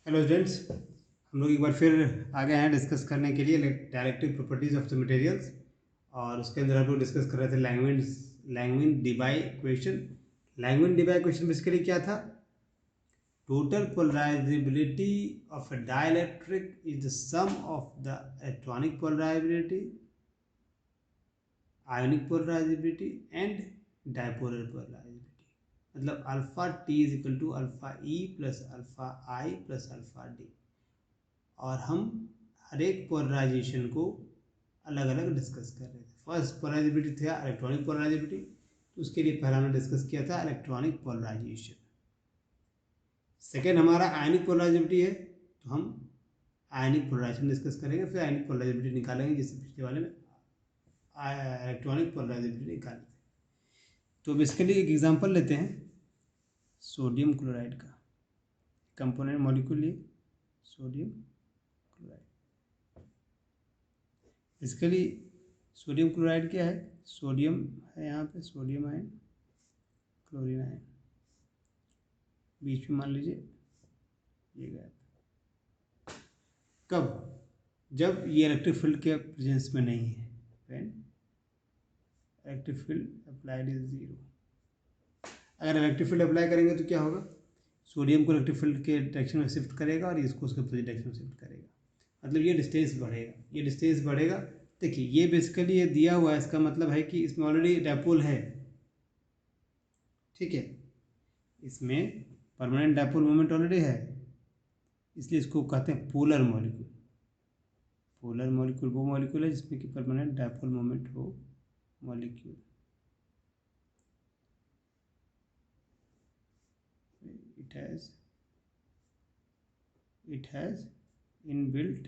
Hello students, हम लोग एक बार फिर आ गए हैं डिस्कस करने के लिए directive properties of the materials. और उसके अंदर हम लोग डिस्कस कर रहे थे Langevin Debye equation. Langevin Debye equation basically क्या था? Total polarizability of a dielectric is the sum of the electronic polarizability, ionic polarizability and dipolar polarizability. मतलब alpha T is equal to alpha E plus alpha I plus alpha D. और हम हर एक polarisation को अलग अलग discuss कर रहे थे। फर्स्ट पोलराइजेबिलिटी था इलेक्ट्रॉनिक पोलराइजेबिलिटी, तो उसके लिए पहला हमने डिस्कस किया था इलेक्ट्रॉनिक पोलराइजेशन। सेकेंड हमारा आयनिक पोलराइजेबिलिटी है, तो हम आयनिक पोलराइजेशन डिस्कस करेंगे, फिर आयनिक पोलराइजेबिलिटी निकालेंगे, जिससे पिछले वाले में इलेक्ट्रॉनिक पोलराइजेबिलिटी निकाली थी। तो बेसिकली एक एग्जांपल लेते हैं सोडियम क्लोराइड का। कंपोनेंट मॉलिक्यूल लिए sodium chloride. Basically sodium chloride क्या है? सोडियम है यहाँ पे, सोडियम आयन, क्लोरीन आयन, बीच में मान लीजिए ये गया। कब? जब ये इलेक्ट्रिक फील्ड के प्रेजेंस में नहीं है। When electric field applied is zero. अगर इलेक्ट्रिक फील्ड अप्लाई करेंगे तो क्या होगा? सोडियम को इलेक्ट्रिक फील्ड के डायरेक्शन में शिफ्ट करेगा और इसको उसके अपोजिट डायरेक्शन में शिफ्ट करेगा। मतलब ये डिस्टेंस बढ़ेगा, ये डिस्टेंस बढ़ेगा। देखिए ये बेसिकली ये दिया हुआ है, इसका मतलब है कि इसमें ऑलरेडी डायपोल है, ठीक है। इसमें परमानेंट डायपोल मोमेंट ऑलरेडी है, इसलिए इसको कहते हैं पोलर मॉलिक्यूल। पोलर मॉलिक्यूल वो मॉलिक्यूल है जिसमें कि परमानेंट डायपोल मोमेंट हो molecule. it has inbuilt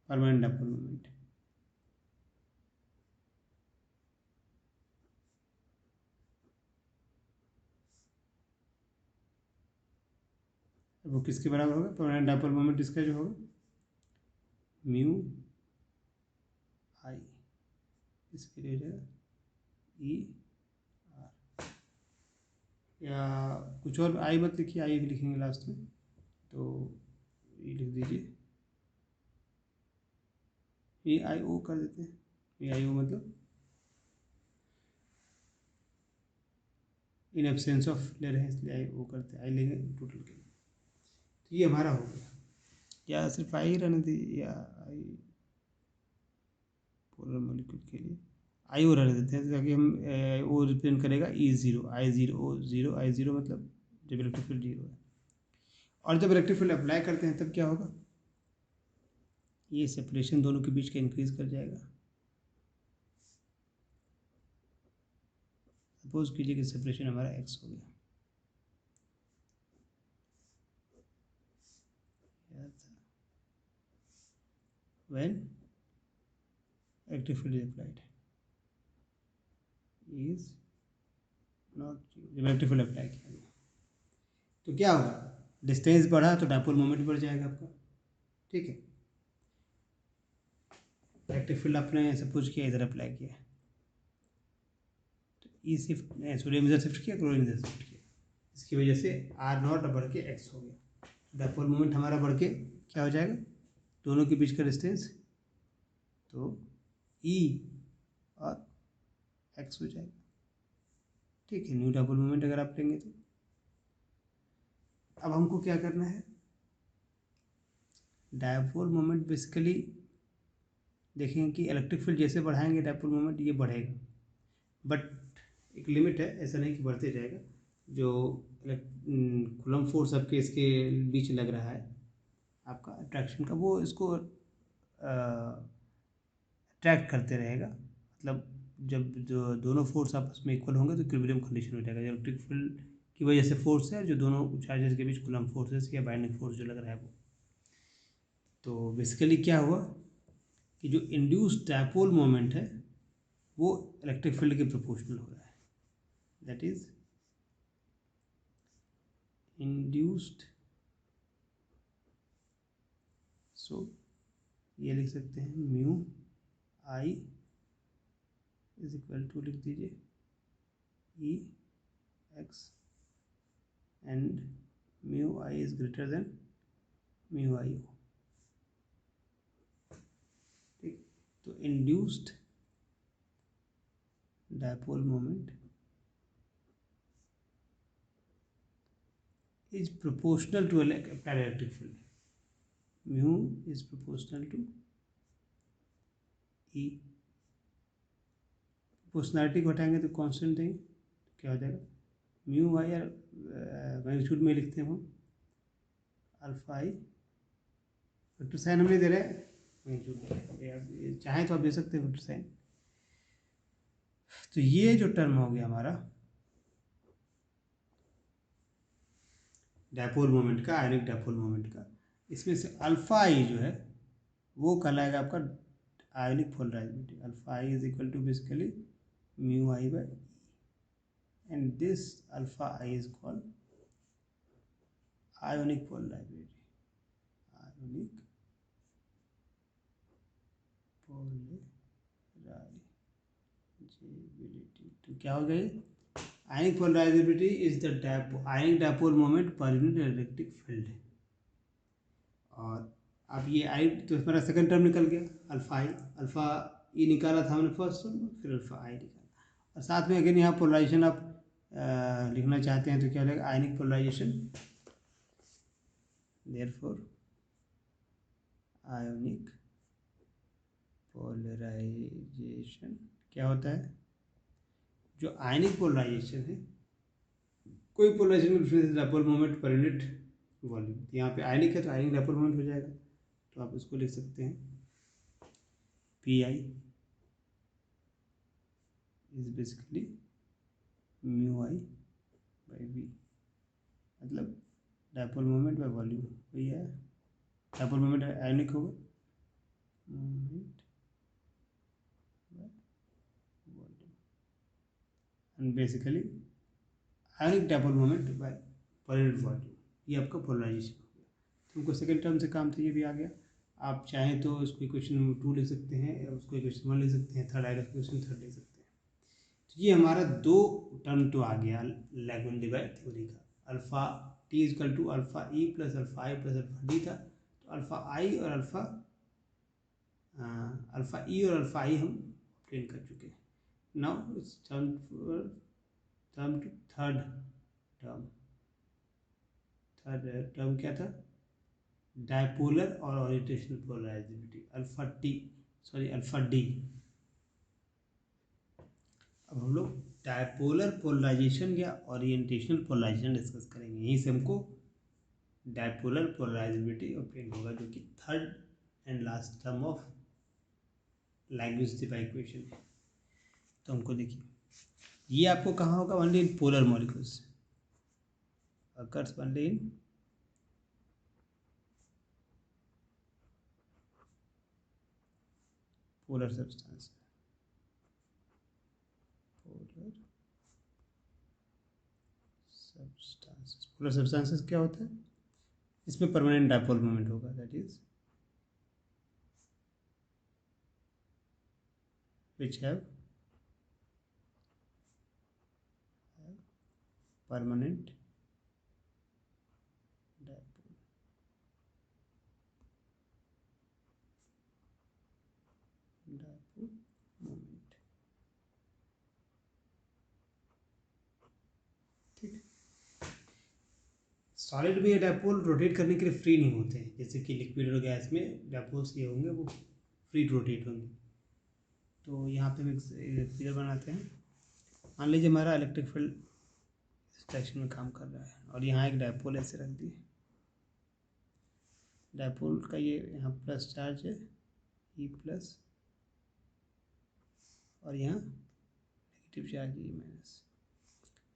permanent dipole moment. वो किसके बराबर होगा? परमानेंट डायपोल मोमेंट इसका जो होगा म्यू आई, इसके लिए हो जाएगा ई आर, या कुछ और आई मत लिखिए, आई भी लिखेंगे लास्ट में, तो ये लिख दीजिए ए आई ओ कर देते हैं। ए आई ओ मतलब इन एब्सेंस ऑफ ले रहे हैं, इसलिए आई ओ करते हैं, आई लेंगे टोटल के लिए। तो ये हमारा हो गया, या सिर्फ आई रहने दीजिए, या आई पोलर मॉलिक्यूल के लिए आई ओ रहने देते हैं, ताकि हम ओ रिप्रेजेंट करेगा ई जीरो, आई जीरो ओ जीरो, आई जीरो मतलब जब इलेक्ट्रिक फील्ड जीरो है। और जब इलेक्ट्रिक फील्ड अप्लाई करते हैं तब क्या होगा? ये सेपरेशन दोनों के बीच का इंक्रीज कर जाएगा। सपोज कीजिए कि सेपरेशन हमारा एक्स हो गया, when electric field is applied is not zero। जब इलेक्ट्रिक फील्ड अप्लाई किया गया तो क्या होगा? डिस्टेंस बढ़ा तो डायपोल मोमेंट बढ़ जाएगा आपका, ठीक है। इलेक्ट्रिक फील्ड आपने सपोज किया इधर अप्लाई किया, तो ई शिफ्ट सोडियम इधर शिफ्ट किया, क्लोरीन इधर शिफ्ट किया, इसकी वजह से आर नॉट बढ़ के एक्स हो गया। डायपोल मोमेंट हमारा बढ़ के क्या हो जाएगा? दोनों के बीच का डिस्टेंस तो ई और एक्स हो जाएगा, ठीक है। न्यू डायपोल मोमेंट अगर आप लेंगे तो अब हमको क्या करना है? डायपोल मोमेंट बेसिकली देखेंगे कि इलेक्ट्रिक फील्ड जैसे बढ़ाएंगे डायपोल मोमेंट ये बढ़ेगा, बट एक लिमिट है, ऐसा नहीं कि बढ़ते जाएगा। जो कूलम्ब फोर्स आपके इसके बीच लग रहा है आपका अट्रैक्शन का, वो इसको अट्रैक्ट करते रहेगा। मतलब जब जो दोनों फोर्स आपस में इक्वल होंगे तो इक्विलिब्रियम कंडीशन हो जाएगा। इलेक्ट्रिक फील्ड की वजह से फोर्स है, जो दोनों चार्जेस के बीच कूलम्ब फोर्सेस या बाइंडिंग फोर्स जो लग रहा है वो। तो बेसिकली क्या हुआ कि जो इंड्यूस्ड डायपोल मोमेंट है वो इलेक्ट्रिक फील्ड के प्रोपोर्शनल हो रहा है, दैट इज इंड्यूस्ड। सो ये लिख सकते हैं mu I is equal to लिख दीजिए E X and mu I is greater than mu I O. ठीक, तो induced dipole moment is proportional to applied electric field. Mu is proportional to E. Proportionality को हटाएंगे तो constant देंगे, क्या हो जाएगा म्यू आई, और मैग्नीट्यूड में लिखते हैं हम अल्फा आई, वेक्टर साइन हम नहीं दे रहे हैं, मैग्नीट्यूड चाहे तो आप दे सकते हैं वेक्टर साइन। तो ये जो टर्म हो गया हमारा डायपोल मोमेंट का, आयनिक डायपोल मोमेंट का, इसमें से अल्फा आई जो है वो कहलाएगा आपका ionic polarizability. Alpha I is equal to basically mu I by, and this alpha I is called ionic polarizability. Ionic polarizability तो क्या हो गई, ionic polarizability is the ionic dipole moment per unit electric field. और अब ये आई तो हमारा second term निकल गया अल्फा आई, अल्फा ई निकाला था हमने फर्स्ट टर्म, फिर अल्फा आई निकाला, और साथ में अगेन यहाँ पोलराइजेशन आप लिखना चाहते हैं तो क्या लगेगा ionic polarisation, therefore ionic polarisation क्या होता है, जो आयनिक पोलराइजेशन है, कोई polarisation dipole moment per unit volume, यहाँ पे आयनिक है तो आयनिक डायपोल मोमेंट हो जाएगा, तो आप इसको लिख सकते हैं P I is basically mu I by V, मतलब डायपोल मोमेंट बाई वॉल्यूम, वही है डायपोल मोमेंट आयनिक होगा, moment by volume, and basically ionic dipole moment by per unit volume, ये आपका पोलराइजेशन हो गया। तो हमको सेकेंड टर्म से काम था, ये भी आ गया। आप चाहें तो उसको इक्वेशन 2 लिख सकते हैं, या उसको इक्वेशन 1 लिख सकते हैं, थर्ड आएगा इक्वेशन 3 लिख सकते हैं। तो ये हमारा दो टर्म तो आ गया लैगुएरे थ्योरी का, alpha T is equal to alpha E plus alpha I plus alpha D था, तो अल्फा आई और अल्फा ई और अल्फा आई हम ऑब्टेन कर चुके हैं। Now it's term to third term क्या था, डायपोलर और ओरिएंटेशनल पोलराइजेबिलिटी, अल्फा डी। अब हम लोग डायपोलर पोलराइजेशन या ओरिएंटेशनल पोलराइजेशन डिस्कस करेंगे, यहीं से हमको डायपोलर पोलराइजेबिलिटी ऑब्टेन होगा, जो कि third and last term of Langevin Debye equation है। तो हमको देखिए ये आपको कहाँ होगा, only in polar molecules, occurs only in polar substances। Polar substances क्या होता है, इसमें परमानेंट डायपोल मोमेंट होगा, that is which have permanent dipole moment। ठीक, सॉलिड में डायपोल रोटेट करने के लिए फ्री नहीं होते हैं, जैसे कि लिक्विड और गैस में डायपोल्स ये होंगे वो फ्री रोटेट होंगे। तो यहाँ पे हम एक फिगर बनाते हैं, मान लीजिए हमारा इलेक्ट्रिक फील्ड इस डायरेक्शन में काम कर रहा है, और यहाँ एक डायपोल ऐसे रख दिए, डायपोल का ये यहाँ प्लस चार्ज है ई प्लस, और यहाँ negative charge E minus,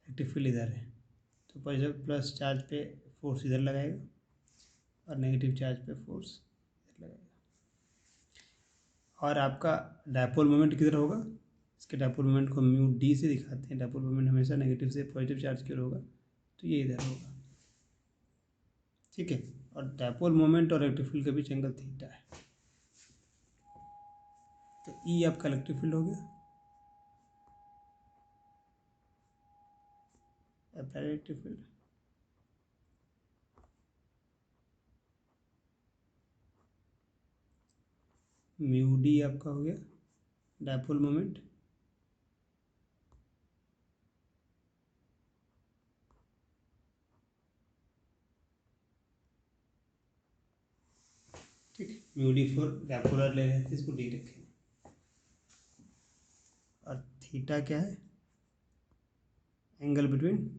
electric field इधर है, तो प्लस चार्ज पे फोर्स इधर लगाएगा और नेगेटिव चार्ज पे फोर्स इधर लगाएगा, और आपका डायपोल मोमेंट किधर होगा, इसके डायपोल मोमेंट को म्यू डी से दिखाते हैं, डायपोल मोमेंट हमेशा नेगेटिव से पॉजिटिव चार्ज की ओर होगा, तो ये इधर होगा, ठीक है। और डायपोल मोमेंट और इलेक्ट्रिक फील्ड के बीच एंगल थीटा है, तो ई आपका इलेक्ट्रिक फील्ड हो गया, applied electric field, mu D आपका हो गया डायपोल मोमेंट, ठीक है। म्यू डी फॉर डायपोलर ले रहे थे, इसको डी रखें। और थीटा क्या है? Angle between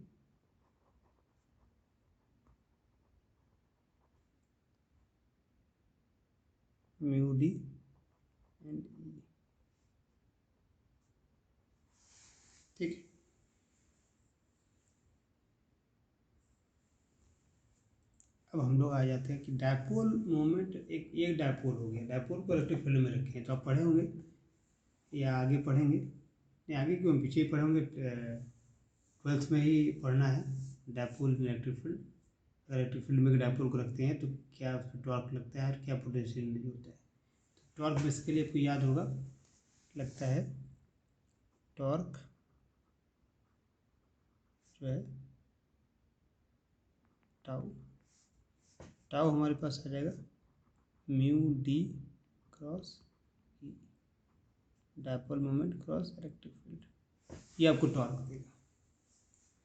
mu D and E, ठीक है। अब हम लोग आ जाते हैं कि डायपोल मोमेंट, एक डायपोल हो गया, डायपोल को इलेक्ट्रिक फील्ड में रखें। तो आप पढ़े होंगे या आगे पढ़ेंगे? नहीं, आगे क्यों, पीछे ही पढ़े होंगे, 12th में ही पढ़ना है dipole electric field. Electric field में डायपोल को रखते हैं तो क्या उसमें टॉर्क लगता है और क्या पोटेंशियल एनर्जी होता है। तो टॉर्क बेसिकली आपको याद होगा, लगता है टॉर्क जो है टाउ, टाउ हमारे पास आ जाएगा mu D cross E, dipole moment cross electric field, ये आपको टॉर्क देगा।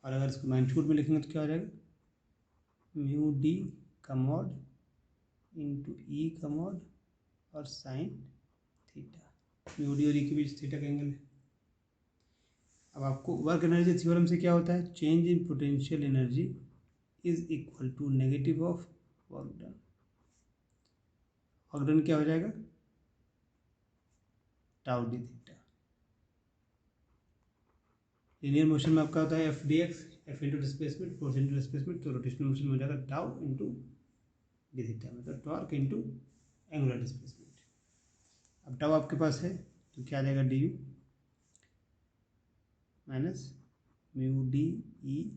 और अगर इसको मैग्नीट्यूड में लिखेंगे तो क्या हो जाएगा? म्यू डी का मॉड इंटू ई का मॉड और साइन थीटा, म्यू डी और ई के बीच थीटा का एंगल है। अब आपको वर्क एनर्जी थ्योरम से क्या होता है? Change in potential energy is equal to negative of work done. Work done क्या हो जाएगा? Tau D theta. Linear motion में आपका होता है F D X, F into displacement, force into displacement, तो रोटेशनल मोशन में हो जाएगा टाउ इंटू डी थीटा, मतलब टॉर्क इंटू एंगुलर डिस्प्लेसमेंट। अब टाउ आपके पास है तो क्या आ जाएगा? D U minus mu D E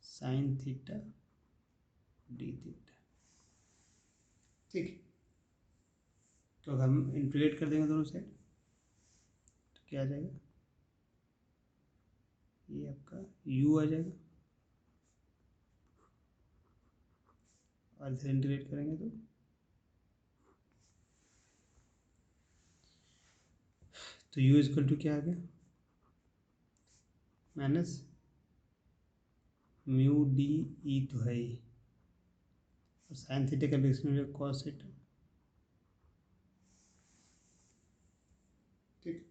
sine theta D theta, ठीक है। तो अगर हम इंटीग्रेट कर देंगे दोनों साइड तो क्या आ जाएगा? ये आपका u आ जाएगा, और इसे इंटीग्रेट करेंगे तो u इक्वल टू क्या आ गया? माइनस म्यू डी ई तो है ही, और साइन थीटा का बेस में कॉस थीटा, ठीक।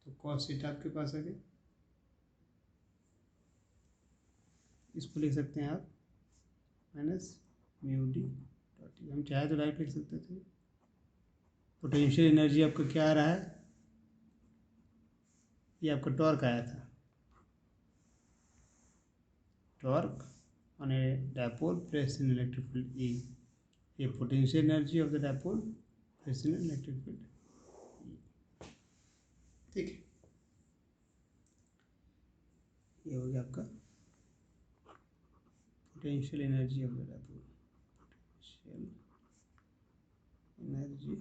तो कॉस थीटा आपके पास आ गया, इसको लिख सकते हैं आप माइनस म्यू डी डॉट ई। हम चाहे तो डायरेक्ट लिख सकते थे। पोटेंशियल एनर्जी आपका क्या आ रहा है? ये आपका टॉर्क आया था, torque on A dipole placed in electric field E, ये potential energy of the dipole placed in electric field E, ठीक है। ये हो गया आपका potential energy of the dipole, potential energy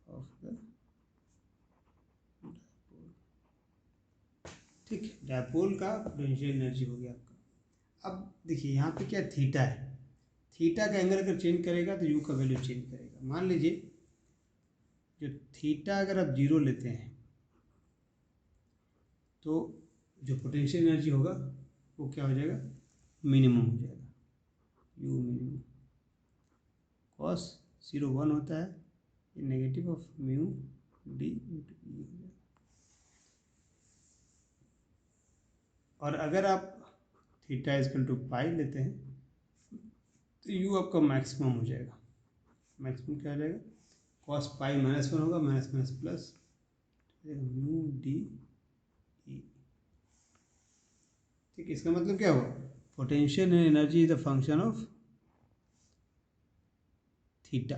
of the dipole, ठीक है। डायपोल का पोटेंशियल एनर्जी हो गया आपका। अब देखिए यहाँ पे क्या थीटा है, थीटा का एंगल अगर चेंज करेगा तो यू का वैल्यू चेंज करेगा। मान लीजिए जो थीटा अगर आप 0 लेते हैं तो जो पोटेंशियल एनर्जी होगा वो क्या हो जाएगा? मिनिमम हो जाएगा, यू मिनिमम। कॉस 0 1 होता है, ये negative of mu D into E हो जाएगा। और अगर आप थीटा इजकल टू पाई लेते हैं तो यू आपका मैक्सिमम हो जाएगा। मैक्सिमम क्या हो जाएगा? कॉस पाई -1 होगा, minus minus plus mu D ई, ठीक। इसका मतलब क्या हुआ? Potential energy is the function of theta.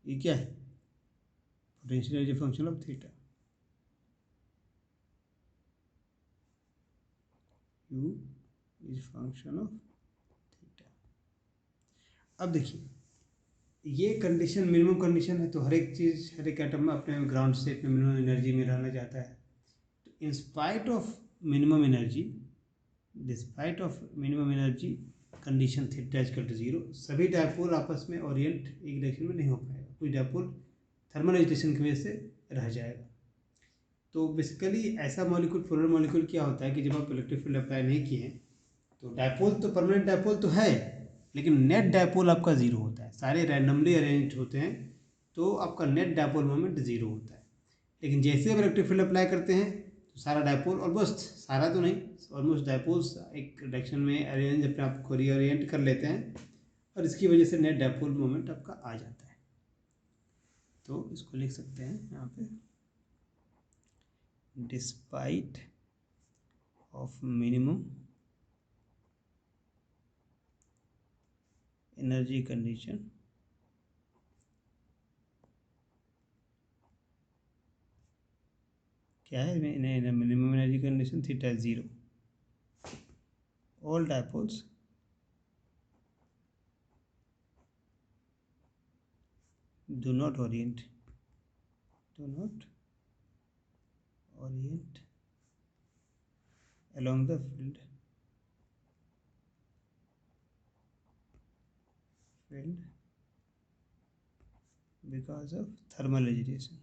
ये क्या है? Potential energy function of theta, u is function of theta. अब देखिए ये कंडीशन मिनिमम कंडीशन है, तो हर एक चीज़, हर एक एटम में अपने ग्राउंड स्टेट में मिनिमम एनर्जी में रहना चाहता है। तो in spite of minimum energy, despite of minimum energy, condition theta equal to 0, सभी डायपोल आपस में ओरिएंट एक डायरेक्शन में नहीं हो पाएगा, कोई डायपोल थर्मल एजिटेशन की वजह से रह जाएगा। तो बेसिकली ऐसा मॉलिक्यूल, पोलर मॉलिक्यूल क्या होता है कि जब आप इलेक्ट्रिक फील्ड अप्लाई नहीं किए हैं तो डायपोल तो परमानेंट डायपोल तो है, लेकिन नेट डायपोल आपका जीरो होता है, सारे रैंडमली अरेंज होते हैं तो आपका नेट डायपोल मोमेंट जीरो होता है। लेकिन जैसे आप इलेक्ट्रिक फील्ड अप्लाई करते हैं तो सारा डायपोल, ऑलमोस्ट सारा तो नहीं, ऑलमोस्ट डायपोल्स एक डायरेक्शन में अरेंज अपने आप को रीओरिएंट कर लेते हैं और इसकी वजह से नेट डायपोल मोमेंट आपका आ जाता है। तो इसको लिख सकते हैं यहाँ पे, despite of minimum energy condition क्या है, minimum energy condition theta is 0, all dipoles do not orient along the field because of thermal agitation।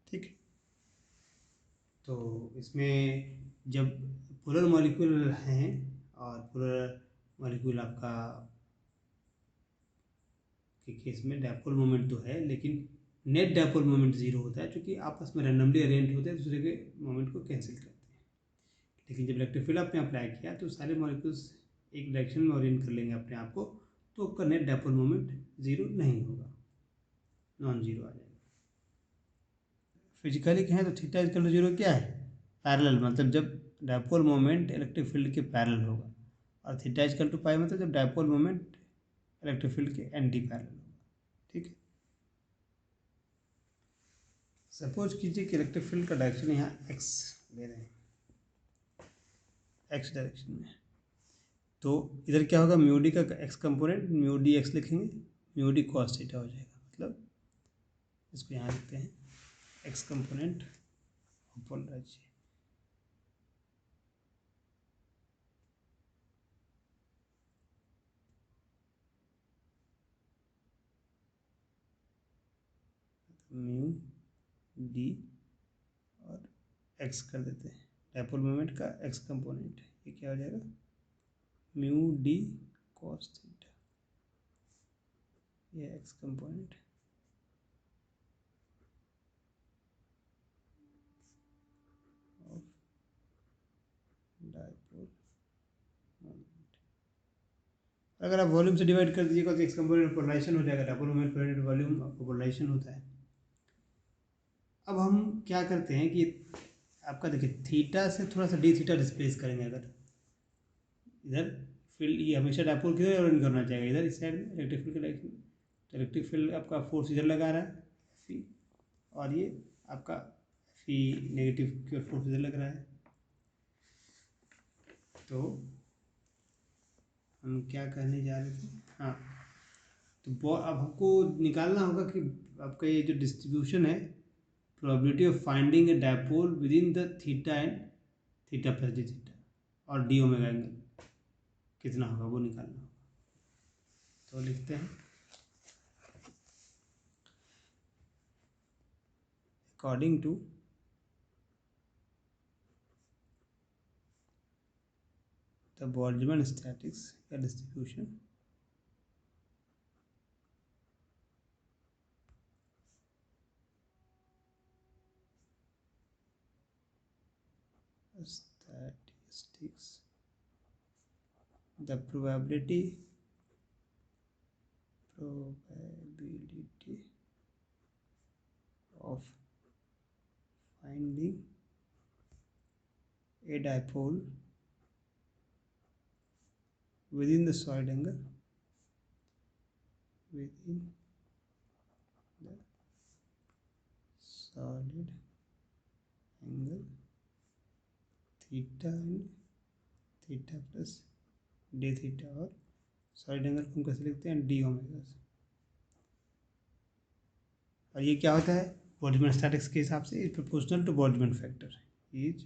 ठीक है, तो इसमें जब पोलर मॉलिक्यूल हैं और पोलर मॉलिक्यूल आपका के केस में डायपोल मोमेंट तो है, लेकिन नेट डायपोल मोमेंट जीरो होता है क्योंकि आपस में रैंडमली अरेंज होते हैं, दूसरे के मोमेंट को कैंसिल करते हैं। लेकिन जब इलेक्ट्रिक फील्ड आपने अप्लाई किया तो सारे मॉलिक्यूल्स एक डायरेक्शन में ओरिएंट कर लेंगे अपने आप को, तो आपका नेट डायपोल मोमेंट जीरो नहीं होगा, नॉन जीरो आ जाएगा। फिजिकली कहें तो थीटा इक्वल टू 0 क्या है, पैरेलल, मतलब जब डायपोल मोमेंट इलेक्ट्रिक फील्ड के पैरेलल होगा, और थीटा इक्वल टू पाई मतलब जब डायपोल मोमेंट इलेक्ट्रिक फील्ड के एंटी पैरेलल होगा। ठीक है, सपोज कीजिए कि इलेक्ट्रिक फील्ड का डायरेक्शन यहाँ एक्स ले रहे हैं, एक्स डायरेक्शन में, तो इधर क्या होगा, म्यू डी का X component, mu D X लिखेंगे, म्यू डी कॉस थीटा हो जाएगा, मतलब इसको यहाँ लिखते हैं X component polarise, mu D और एक्स कर देते हैं, डायपोल मोमेंट का एक्स कंपोनेंट, ये क्या हो जाएगा, म्यू डी कॉस थीटा, ये X component of dipole moment. अगर आप वॉल्यूम से डिवाइड कर दीजिएगा तो एक्स कंपोनेंट पोलराइजेशन हो जाएगा, dipole moment per unit volume आपको पोलराइजेशन होता है। अब हम क्या करते हैं कि आपका देखिए थीटा से थोड़ा सा डी थीटा डिस्प्लेस करेंगे, अगर इधर फील्ड, ये हमेशा डायपोल किधर रन करना चाहिए, इधर इस साइड में इलेक्ट्रिक फील्ड के डायरेक्शन में, तो इलेक्ट्रिक फील्ड आपका फोर्स इधर लगा रहा है फी, और ये आपका फी नेगेटिव की ओर फोर्स इधर लग रहा है। तो हम क्या कहने जा रहे थे, हाँ, तो अब हमको निकालना होगा कि आपका ये जो डिस्ट्रीब्यूशन है, probability of finding a dipole with in the theta and theta plus D theta और डी ओमेगा एंगल कितना होगा वो निकालना होगा। तो लिखते हैं according to the Boltzmann statistics का distribution statistics, the probability of finding a dipole within the solid angle, within the solid angle theta and theta plus D theta, और सॉलिड एंगल को हम कैसे लिखते हैं, डी ओमेगा से। और ये क्या होता है बोल्ट्जमैन स्टैटिक्स के हिसाब से, is proportional to Boltzmann factor, is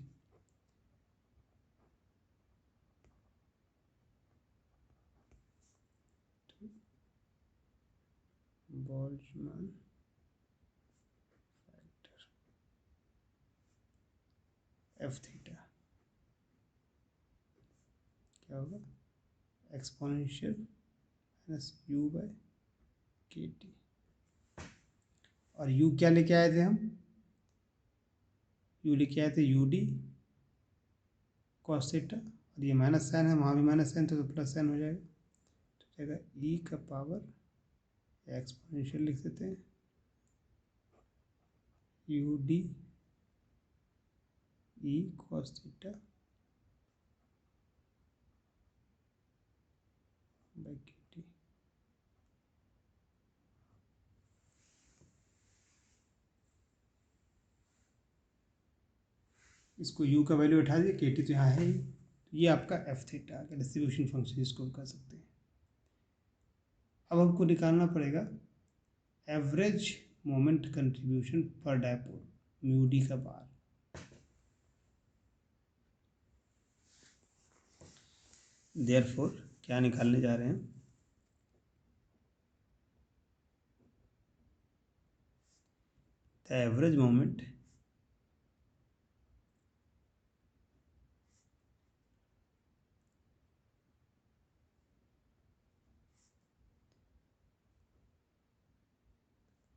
Boltzmann factor F theta क्या होगा exponential minus U by K T. और u क्या लेके आए थे हम, u लेके आए थे यू डी कॉस थीटा, और ये माइनस साइन है, वहाँ भी माइनस साइन तो प्लस साइन हो जाएगा, तो जाएगा e का पावर एक्सपोनेंशियल लिख देते हैं U D E cos theta by K T. इसको u का वैल्यू उठा दिए, के टी तो यहाँ है ही, ये आपका एफ थीटा का डिस्ट्रीब्यूशन फंक्शन इसको कर सकते हैं। अब हमको निकालना पड़ेगा एवरेज मोमेंट कंट्रीब्यूशन पर डायपोल म्यू डी का बार। देयरफॉर क्या निकालने जा रहे हैं, द एवरेज मोमेंट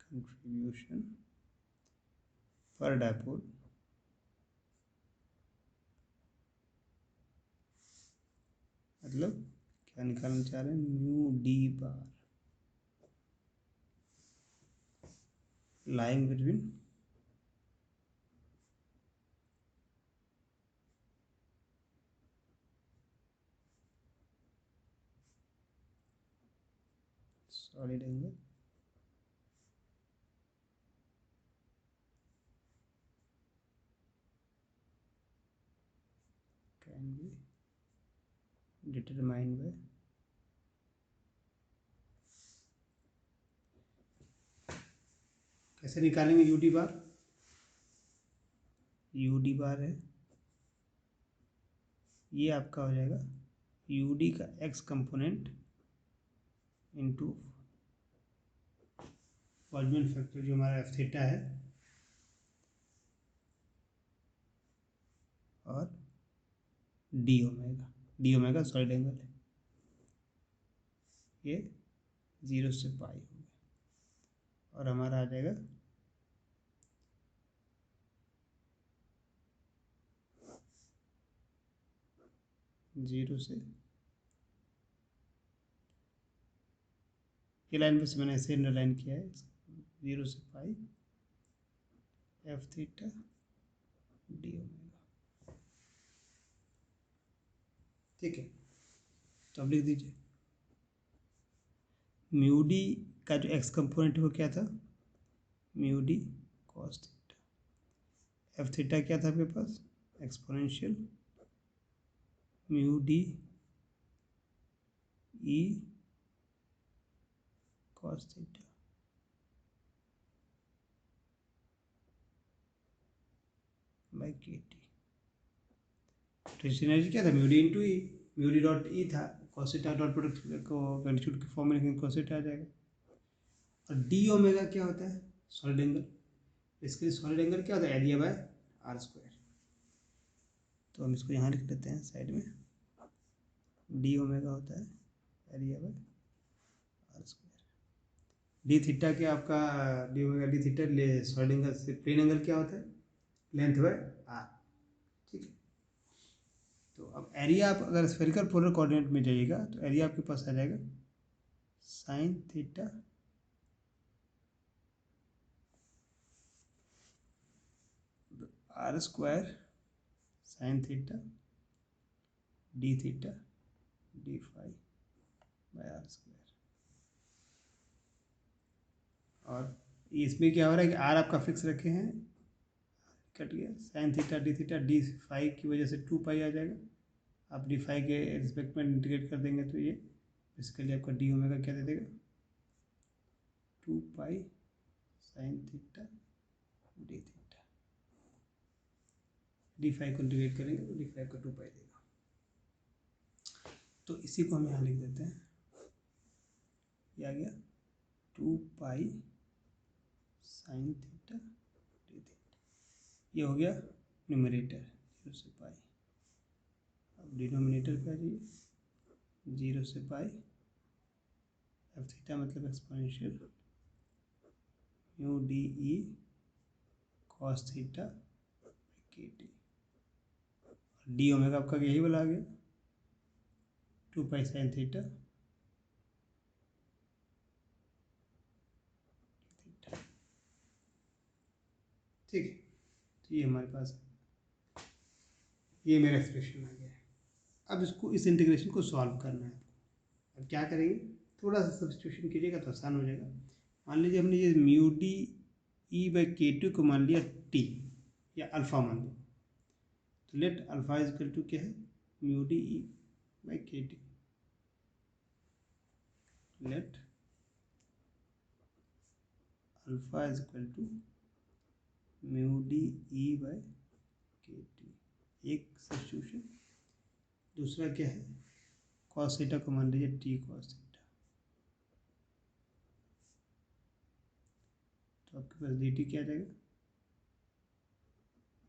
कंट्रीब्यूशन पर डायपोल मतलब क्या निकालना चाह रहे हैं mu D bar lying between solid angle can be determined by कैसे निकालेंगे यू डी बार, यू डी बार है ये आपका हो जाएगा यू डी का X component into Boltzmann factor जो हमारा एफ थीटा है और डी ओमेगा सॉलिड एंगल है, ये 0 से पाई हो गया, और हमारा आ जाएगा जीरो से, ये लाइन पे से मैंने ऐसे अंडरलाइन किया है 0 से पाई एफ थीटा डी ओमेगा। ठीक है, तो अब लिख दीजिए म्यू डी का जो एक्स कंपोनेंट है वो क्या था mu D cos theta, F theta क्या था आपके पास exponential mu D E cos theta by K T. Transition energy क्या था mu D into E, mu D dot E था, कॉस थीटा डॉट प्रोडक्ट को मैग्नीट्यूड के फॉर्म में लिखेंगे कॉस थीटा आ जाएगा। और डी ओमेगा क्या होता है सॉलिड एंगल, इसके लिए सॉलिड एंगल क्या होता है एरिया बाय आर स्क्वायर, तो हम इसको यहाँ लिख लेते हैं साइड में, डी ओमेगा होता है area by R square. D theta क्या आपका D omega D theta solid angle से प्लेन एंगल क्या होता है लेंथ बाय आर। ठीक है, तो अब एरिया आप अगर स्फेरिकल पोलर कोऑर्डिनेट में जाइएगा तो एरिया आपके पास आ जाएगा sine theta R square sine theta D theta D phi by R square. और इसमें क्या हो रहा है कि आर आपका फिक्स रखे हैं, कट गया sine theta D theta D phi की वजह से 2 पाई आ जाएगा, आप डी फाई के रिस्पेक्ट में इंटीग्रेट कर देंगे तो ये बेसिकली आपका डी ओमेगा क्या दे देगा 2 pi sine theta D theta, d5 को इंटीग्रेट करेंगे तो d5 का 2 पाई देगा। तो इसी को हम यहाँ लिख देते हैं, ये आ गया 2 pi sine theta D theta. ये हो गया न्यूमरेटर 0 से पाई। अब डिनोमिनेटर पे आ जाइए, 0 से पाई एफ थीटा मतलब exponential mu D E cos theta के टी, डी ओमेगा आपका यही वाला आ गया 2 पाई साइन थीटा थीटा। ठीक है, तो ये हमारे पास है, ये मेरा एक्सप्रेशन आ गया है। अब इसको, इस इंटीग्रेशन को सॉल्व करना है। अब क्या करेंगे, थोड़ा सा सब्स्टिट्यूशन कीजिएगा तो आसान हो जाएगा। मान लीजिए हमने ये mu D E by K T को मान लिया टी या अल्फ़ा मान लो, तो let alpha is equal to क्या है, mu D E by K T. Let alpha is equal to mu D E by K T, एक सब्स्टिट्यूशन। दूसरा क्या है, कॉस थीटा को मान लीजिए टी कॉस थीटा, तो आपके पास डी टी क्या आ जाएगा,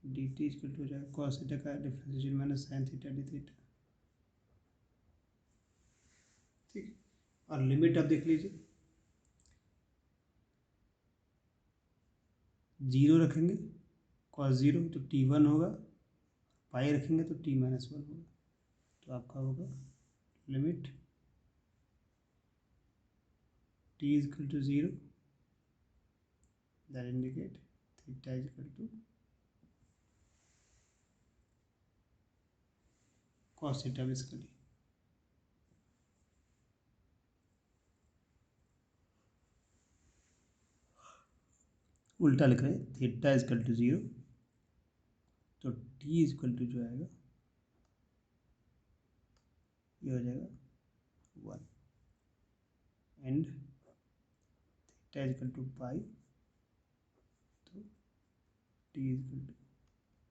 डी टी इक्वल टू हो जाएगा कॉस थीटा का differentiation minus sign theta D theta. ठीक, और लिमिट आप देख लीजिए, 0 रखेंगे कॉस 0 तो t1 होगा, पाई रखेंगे तो t माइनस 1 होगा, तो आपका होगा limit t is equal to 0 that indicate theta is equal to cos theta basically. उल्टा लिख रहे हैं, थीटा इज इक्वल टू 0 तो t इज इक्वल टू जो आएगा ये हो जाएगा 1 and theta is equal to pi तो t is equal to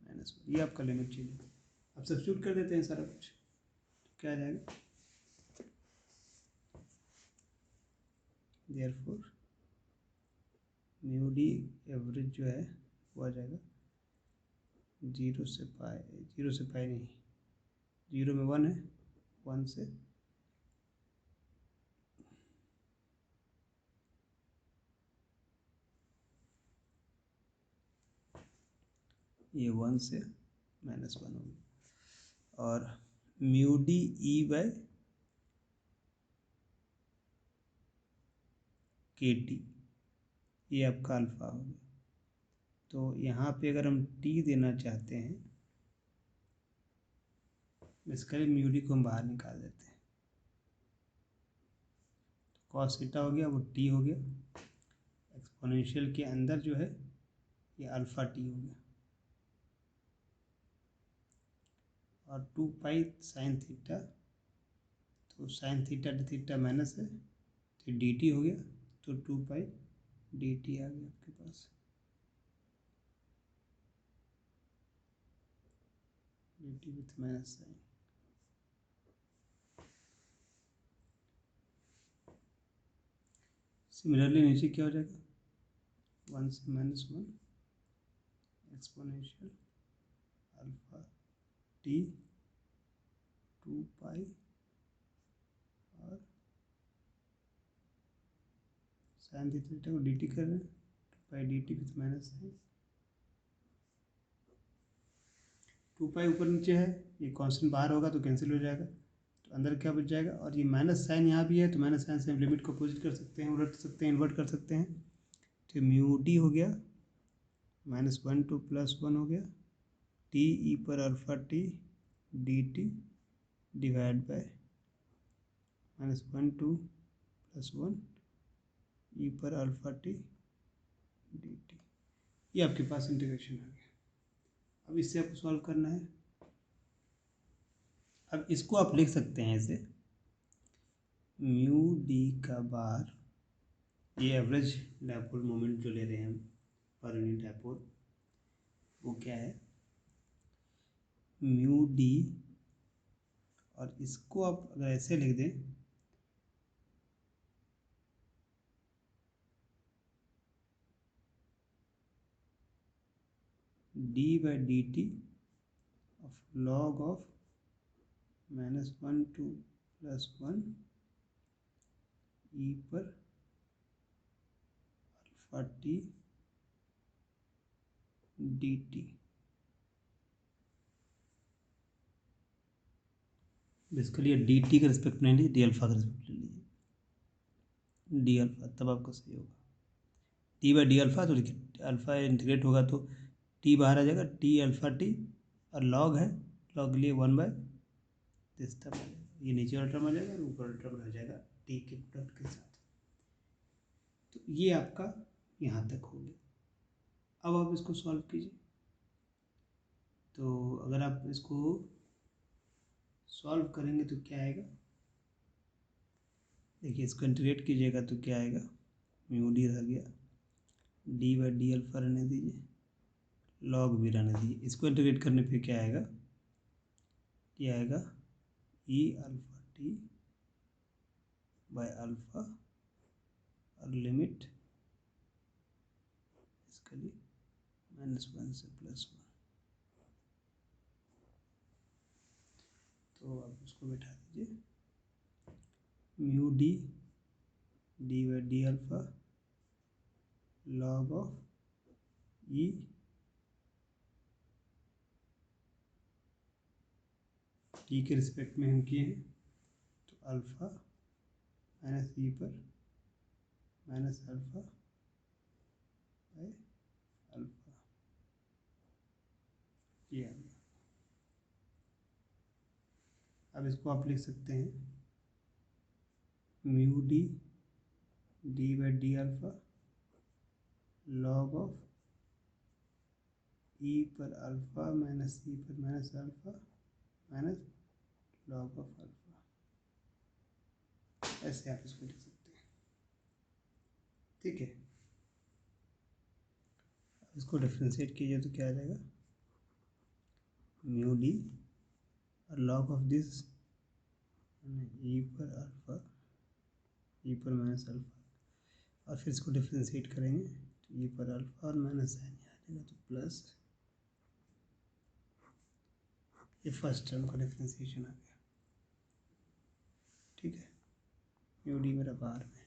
minus 1। ये आपका लिमिट चाहिए। अब सब्स्टिट्यूट कर देते हैं सारा कुछ, तो क्या आ जाएगा, देयरफॉर म्यू डी एवरेज जो है वो आ जाएगा 0 से पाई, 0 से पाई नहीं, 0 में 1 है, 1 से ये 1 से माइनस 1 होगी, और mu D E by K T ये आपका अल्फ़ा हो गया। तो यहाँ पे अगर हम टी देना चाहते हैं, बेसिकली म्यू डी को हम बाहर निकाल देते हैं, तो कॉस थीटा हो गया वो टी हो गया, एक्सपोनेंशियल के अंदर जो है ये अल्फ़ा टी हो गया, और 2 पाई साइन थीटा, तो sign theta D theta minus है तो डी टी हो गया, तो 2 पाई डी टी आ गया आपके पास, D T with minus sine. Similarly नीचे क्या हो जाएगा, 1 से minus 1 exponential alpha T 2 pi और साइन थीटा को डी टी कर रहे हैं, 2 pi D T with minus sine. 2 pi ऊपर नीचे है, ये कांस्टेंट बाहर होगा तो कैंसिल हो जाएगा, तो अंदर क्या बच जाएगा, और ये माइनस साइन यहाँ भी है तो माइनस साइन से हम लिमिट को अपोजिट कर सकते हैं, उलट सकते हैं, इन्वर्ट कर सकते हैं, तो म्यू डी हो गया -1 to +1 हो गया टी ई पर alpha T D T divide by -1 to +1 ई पर अल्फ़ा टी डी टी। ये आपके पास इंटीग्रेशन आ गया। अब इससे आपको सॉल्व करना है। अब इसको आप लिख सकते हैं ऐसे, म्यू डी का बार ये एवरेज डायपोल मोमेंट जो ले रहे हैं हम पर यूनिट डायपोल, वो क्या है, म्यू डी, और इसको आप अगर ऐसे लिख दें, D by D T of log of -1 to +1 ई पर alpha T D T. Basically D T का रिस्पेक्ट नहीं लीजिए, डी अल्फा का रिस्पेक्ट ले लीजिए, डी अल्फा, तब आपको सही होगा। टी बाई डी अल्फा, तो देखिए अल्फा इंटीग्रेट होगा तो टी बाहर आ जाएगा, टी अल्फा टी, और लॉग है, लॉग के लिए 1/दिस टर्म आ जाएगा, ये नीचे वाला टर्म आ जाएगा और ऊपर वाला टर्म रह जाएगा टी के प्रोडक्ट के साथ। तो ये आपका यहाँ तक हो गया। अब आप इसको सॉल्व कीजिए। तो अगर आप इसको सॉल्व करेंगे तो क्या आएगा, देखिए इसको इंटीग्रेट कीजिएगा तो क्या आएगा, म्यू डी रह गया, डी बाई डी अल्फा रहने दीजिए, लॉग भी रहने दीजिए। इसको इंटीग्रेट करने पे क्या आएगा, ये आएगा ई अल्फा टी बाय अल्फा, और लिमिट इसके लिए -1 से +1। तो आप उसको बैठा दीजिए, mu D D by D alpha log of E T के रिस्पेक्ट में हम किए हैं, तो अल्फा माइनस ई पर माइनस अल्फा बाय अल्फा, ये आ गया। अब इसको आप लिख सकते हैं mu D D by D alpha log of E पर अल्फा माइनस ई पर minus alpha minus log of alpha, ऐसे आप इसको लिख सकते हैं। ठीक है, इसको डिफ्रेंशिएट कीजिए तो क्या आ जाएगा, म्यू डी और लॉग ऑफ दिस ई पर अल्फा, ई पर माइनस अल्फा, और फिर इसको डिफ्रेंशिएट करेंगे तो ई पर अल्फा और माइनस साइन आ जाएगा, तो प्लस, ये फर्स्ट टर्म का डिफ्रेंशिएशन आ गया। ठीक है, म्यू डी मेरा बाहर में,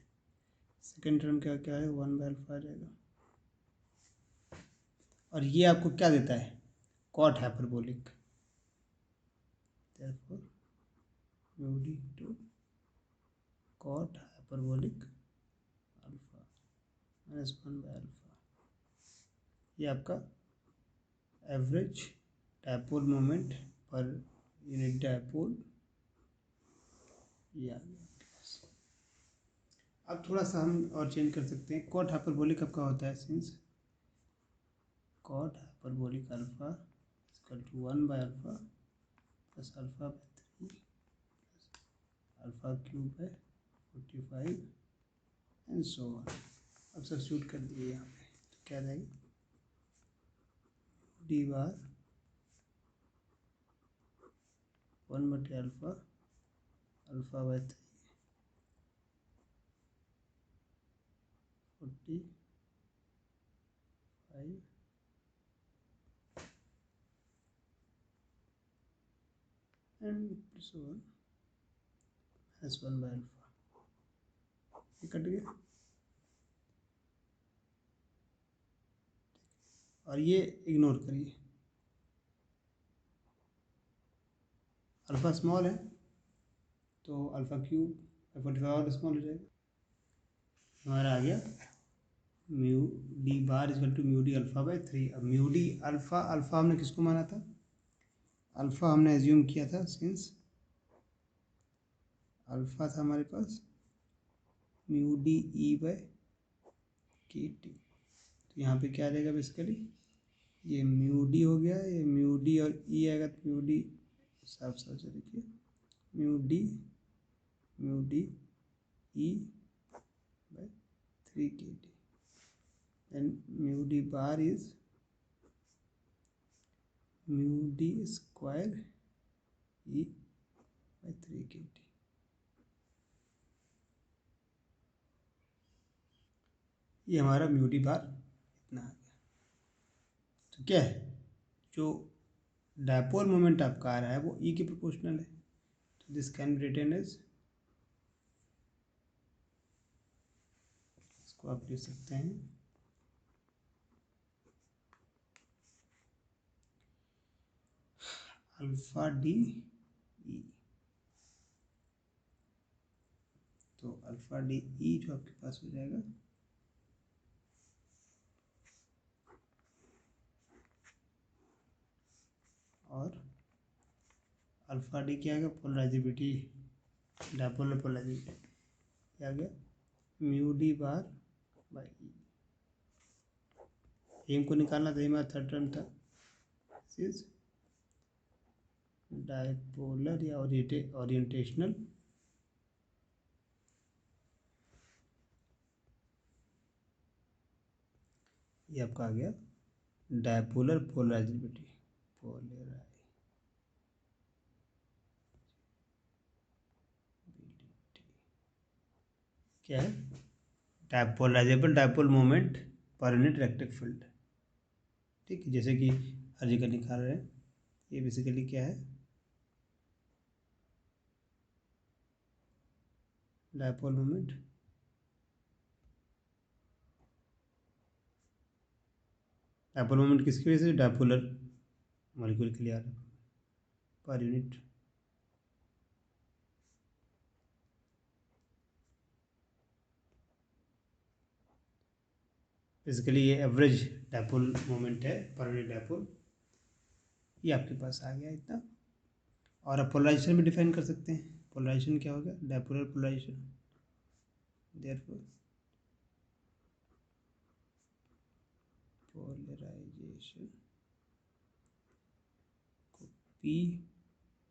सेकेंड टर्म क्या क्या है, 1/अल्फा आ जाएगा, और ये आपको क्या देता है, cot hyperbolic, therefore mu D to cot hyperbolic alpha -1/अल्फा। ये आपका average dipole moment per unit dipole, ये आ गया आपके पास। अब थोड़ा सा हम और चेंज कर सकते हैं, कॉट हाइपरबोलिक आपका होता है since cot hyperbolic alpha equal to 1/अल्फा plus alpha by 3 alpha cube by 45 and so on. अब सब्स्टिट्यूट कर दिए यहाँ पे, तो क्या रहेगा, डी बार 1/अल्फा alpha by 3 45 and so on -1/अल्फा, ये कट गया। और ये इग्नोर करिए, अल्फा स्मॉल है तो अल्फा क्यूब 45 और स्मॉल हो जाएगा, हमारा आ गया mu D bar equal to mu D alpha by 3। अब म्यू डी अल्फा, अल्फा हमने किसको माना था, अल्फा हमने एज्यूम किया था सिंस अल्फा था हमारे पास mu D E by K T, तो यहाँ पे क्या आ जाएगा बेसिकली, ये म्यू डी हो गया, ये म्यू डी और ई आएगा, तो म्यू डी साफ साफ से देखिए, mu D E by 3 kT, then mu d bar is mu d square E by 3 kT। ये हमारा म्यू डी बार इतना आ गया। तो क्या है, जो डायपोल मोमेंट आपका आ रहा है वो ई के प्रोपोर्शनल है, तो this can be written as, इसको आप लिख सकते हैं अल्फा डी ई। तो अल्फा डी ई जो आपके पास हो जाएगा और अल्फा डी क्या आएगा, पोलराइजेबिलिटी, डायपोलर पोलराइजेबिलिटी क्या आ गया, mu D bar by E. M को निकालना था, हमारा थर्ड टर्म था, दिस इज डायपोलर या ओरिएंटेशनल ये आपका आ गया डायपोलर पोलराइजेबिलिटी, क्या है, polarisable dipole moment per unit electric field. ठीक है, जैसे कि हर जगह निकाल रहे हैं, ये बेसिकली क्या है, डायपोल मोमेंट किसकी वजह से, डायपोलर मॉलिक्यूल के लिए आ रहा है पर यूनिट। बेसिकली ये एवरेज डायपोल मोमेंट है पर यूनिट डायपोल, ये आपके पास आ गया इतना। और आप पोलराइजेशन भी डिफाइन कर सकते हैं, पोलराइजेशन क्या होगा, डायपोलर पोलराइजेशन, देयरफॉर पोलराइजेशन को पी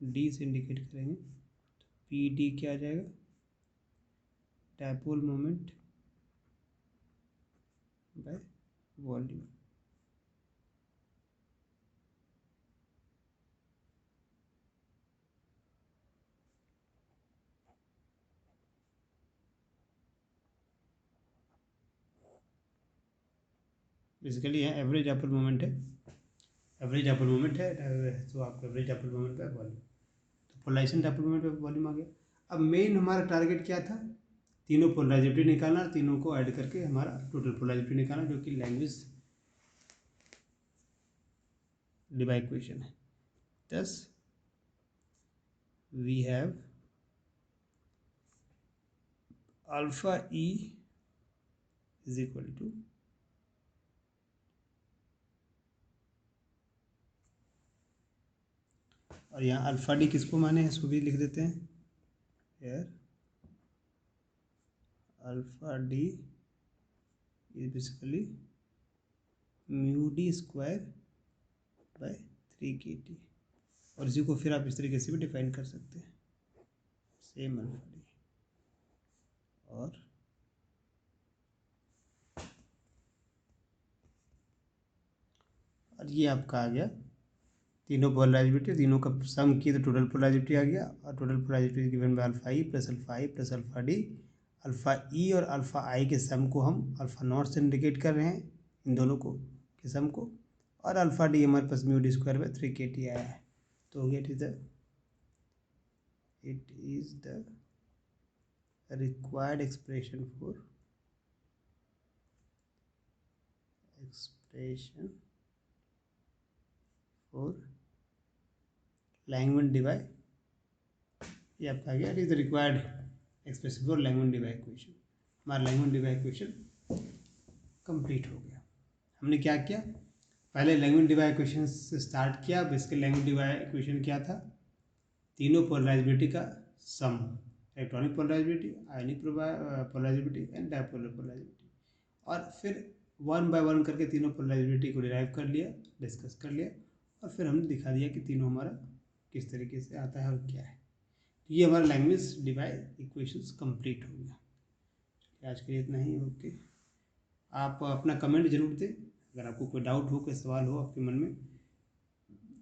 डी से इंडिकेट करेंगे, तो पी डी क्या आ जाएगा, dipole moment by volume. Basically यहाँ एवरेज डायपोल मोमेंट है, एवरेज डायपोल मोमेंट है, तो आपको average dipole moment by volume, तो polarization dipole moment by volume आ गया। अब मेन हमारा टारगेट क्या था, तीनों पोलराइजेबिलिटी निकालना, तीनों को ऐड करके हमारा टोटल पोलराइजेबिलिटी निकालना, जो कि लैंग्वेज डिवाई इक्वेशन है। thus we have alpha E is equal to और यहाँ अल्फा डी किसको माने हैं, इसको भी लिख देते हैं, here alpha D is basically mu D square by 3 kT, और इसी को फिर आप इस तरीके से भी डिफाइन कर सकते हैं, सेम अल्फा डी। और ये आपका आ गया तीनों पोलराइजेबिलिटी, तीनों का सम की तो टोटल पोलराइजेबिलिटी आ गया, और total polarizability given by alpha E plus alpha D. Alpha E और अल्फा आई के सम को हम अल्फा नॉट से इंडिकेट कर रहे हैं, इन दोनों को के सम को, और अल्फा डी हमारे पास mu D square by 3 kT आया है। तो हो गया it is the required expression for Langevin Debye, ये आपका आ गया, it is the required expression for Langevin Debye equation. हमारा लैंगमैन डिवाई इक्वेशन कंप्लीट हो गया। हमने क्या किया, पहले लैंगमैन डिवाई इक्वेशन से स्टार्ट किया। बेसिकली लैंगमैन डिवाई इक्वेशन क्या था, तीनों पोलराइजेबिलिटी का sum, electronic polarizability, ionic polarizability and dipolar polarizability, और फिर वन बाय वन करके तीनों पोलराइजेबिलिटी को डिराइव कर लिया, डिस्कस कर लिया, और फिर हमने दिखा दिया कि तीनों हमारा किस तरीके से आता है और क्या है। ये हमारा लैंग्वेज डिवाई इक्वेशंस कंप्लीट हो गया। आज के लिए इतना ही, ओके। आप अपना कमेंट जरूर दें। अगर आपको कोई डाउट हो, कोई सवाल हो आपके मन में,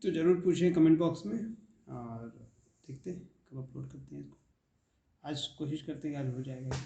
तो ज़रूर पूछें कमेंट बॉक्स में, और देखते हैं कब अपलोड करते हैं इसको। आज कोशिश करते हैं कि आज हो जाएगा।